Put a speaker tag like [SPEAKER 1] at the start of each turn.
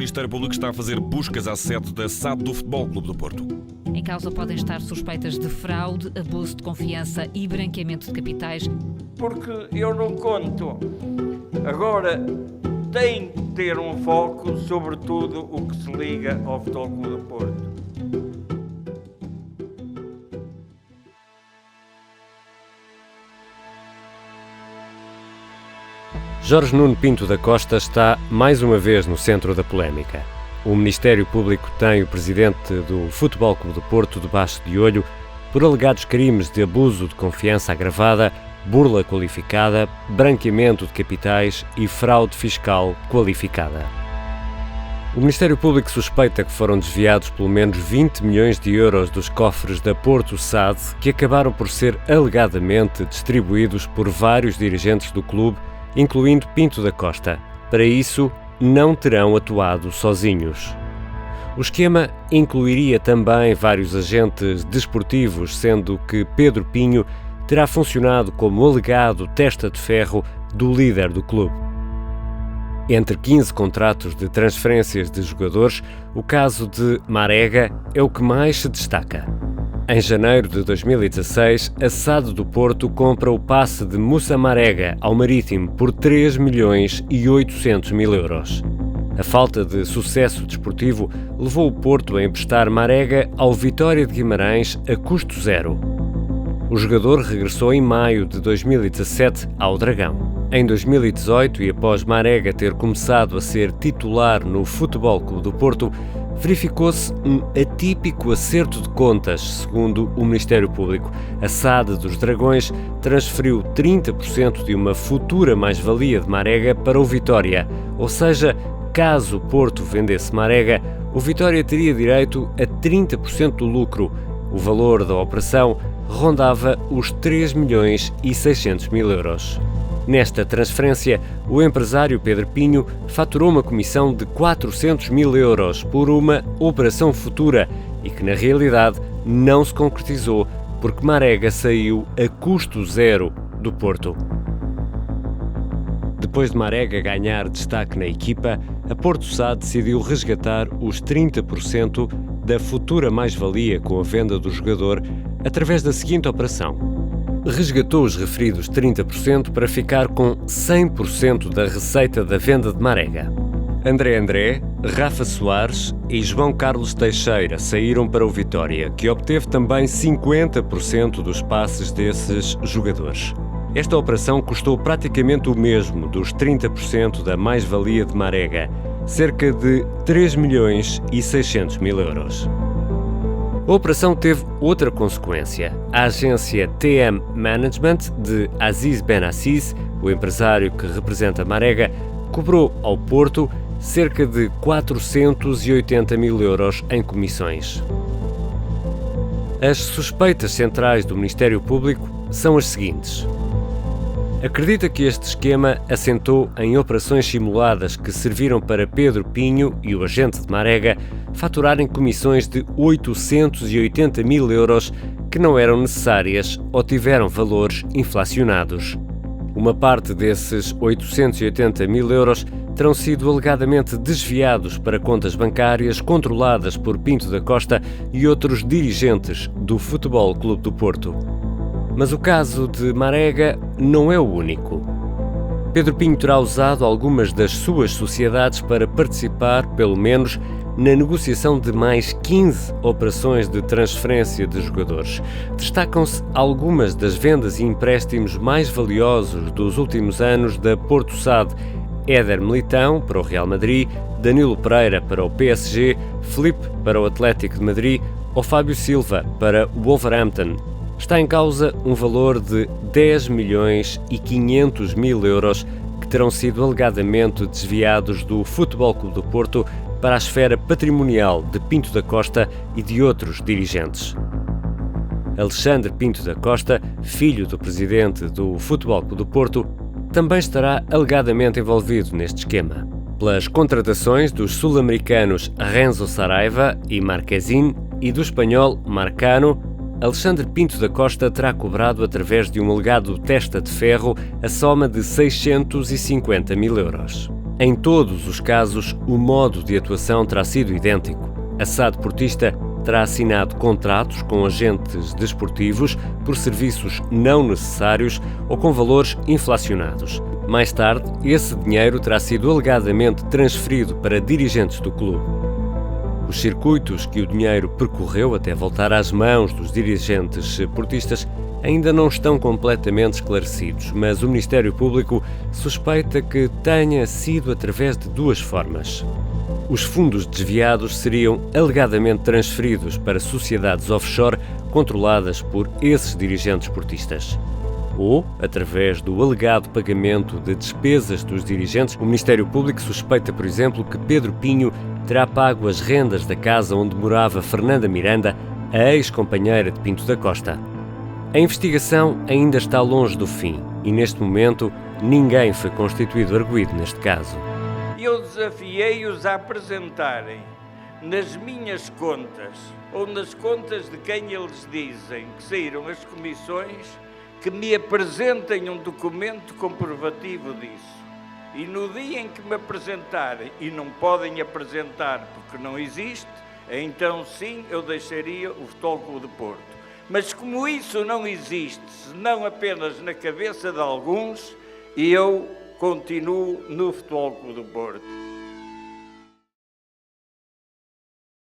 [SPEAKER 1] Ministério Público está a fazer buscas à sede da SAD do Futebol Clube do Porto.
[SPEAKER 2] Em causa podem estar suspeitas de fraude, abuso de confiança e branqueamento de capitais.
[SPEAKER 3] Porque eu não conto. Agora tem que ter um foco sobre tudo o que se liga ao Futebol Clube do Porto.
[SPEAKER 4] Jorge Nuno Pinto da Costa está mais uma vez no centro da polémica. O Ministério Público tem o presidente do Futebol Clube do Porto debaixo de olho por alegados crimes de abuso de confiança agravada, burla qualificada, branqueamento de capitais e fraude fiscal qualificada. O Ministério Público suspeita que foram desviados pelo menos 20 milhões de euros dos cofres da Porto SAD, que acabaram por ser alegadamente distribuídos por vários dirigentes do clube, incluindo Pinto da Costa. Para isso, não terão atuado sozinhos. O esquema incluiria também vários agentes desportivos, sendo que Pedro Pinho terá funcionado como alegado testa de ferro do líder do clube. Entre 15 contratos de transferências de jogadores, o caso de Marega é o que mais se destaca. Em janeiro de 2016, a SAD do Porto compra o passe de Moussa Marega ao Marítimo por 3 milhões e 800 mil euros. A falta de sucesso desportivo levou o Porto a emprestar Marega ao Vitória de Guimarães a custo zero. O jogador regressou em maio de 2017 ao Dragão. Em 2018, e após Marega ter começado a ser titular no Futebol Clube do Porto, verificou-se um atípico acerto de contas, segundo o Ministério Público. A SAD dos Dragões transferiu 30% de uma futura mais-valia de Marega para o Vitória, ou seja, caso o Porto vendesse Marega, o Vitória teria direito a 30% do lucro. O valor da operação rondava os 3 milhões e 600 mil euros. Nesta transferência, o empresário Pedro Pinho faturou uma comissão de 400 mil euros por uma operação futura e que, na realidade, não se concretizou porque Marega saiu a custo zero do Porto. Depois de Marega ganhar destaque na equipa, a Porto SAD decidiu resgatar os 30% da futura mais-valia com a venda do jogador através da seguinte operação. Resgatou os referidos 30% para ficar com 100% da receita da venda de Marega. André, Rafa Soares e João Carlos Teixeira saíram para o Vitória, que obteve também 50% dos passes desses jogadores. Esta operação custou praticamente o mesmo dos 30% da mais-valia de Marega, cerca de 3 milhões e 600 mil euros. A operação teve outra consequência. A agência TM Management de Aziz Benassis, o empresário que representa Marega, cobrou ao Porto cerca de 480 mil euros em comissões. As suspeitas centrais do Ministério Público são as seguintes. Acredita que este esquema assentou em operações simuladas que serviram para Pedro Pinho e o agente de Marega faturarem comissões de 880 mil euros que não eram necessárias ou tiveram valores inflacionados. Uma parte desses 880 mil euros terão sido alegadamente desviados para contas bancárias controladas por Pinto da Costa e outros dirigentes do Futebol Clube do Porto. Mas o caso de Marega não é o único. Pedro Pinho terá usado algumas das suas sociedades para participar, pelo menos, na negociação de mais 15 operações de transferência de jogadores. Destacam-se algumas das vendas e empréstimos mais valiosos dos últimos anos da Porto SAD: Éder Militão para o Real Madrid, Danilo Pereira para o PSG, Filipe para o Atlético de Madrid ou Fábio Silva para o Wolverhampton. Está em causa um valor de 10 milhões e 500 mil euros que terão sido alegadamente desviados do Futebol Clube do Porto para a esfera patrimonial de Pinto da Costa e de outros dirigentes. Alexandre Pinto da Costa, filho do presidente do Futebol Clube do Porto, também estará alegadamente envolvido neste esquema. Pelas contratações dos sul-americanos Renzo Saraiva e Marquezin e do espanhol Marcano, Alexandre Pinto da Costa terá cobrado, através de um alegado testa de ferro, a soma de 650 mil euros. Em todos os casos, o modo de atuação terá sido idêntico. A SAD Portista terá assinado contratos com agentes desportivos por serviços não necessários ou com valores inflacionados. Mais tarde, esse dinheiro terá sido alegadamente transferido para dirigentes do clube. Os circuitos que o dinheiro percorreu até voltar às mãos dos dirigentes portistas ainda não estão completamente esclarecidos, mas o Ministério Público suspeita que tenha sido através de duas formas. Os fundos desviados seriam alegadamente transferidos para sociedades offshore controladas por esses dirigentes portistas. Ou, através do alegado pagamento de despesas dos dirigentes, o Ministério Público suspeita, por exemplo, que Pedro Pinho terá pago as rendas da casa onde morava Fernanda Miranda, a ex-companheira de Pinto da Costa. A investigação ainda está longe do fim e, neste momento, ninguém foi constituído arguido neste caso.
[SPEAKER 3] Eu desafiei-os a apresentarem nas minhas contas ou nas contas de quem eles dizem que saíram as comissões, que me apresentem um documento comprovativo disso. E no dia em que me apresentarem, e não podem apresentar porque não existe, então sim eu deixaria o Futebol Clube do Porto. Mas como isso não existe, senão apenas na cabeça de alguns, eu continuo no Futebol Clube do Porto.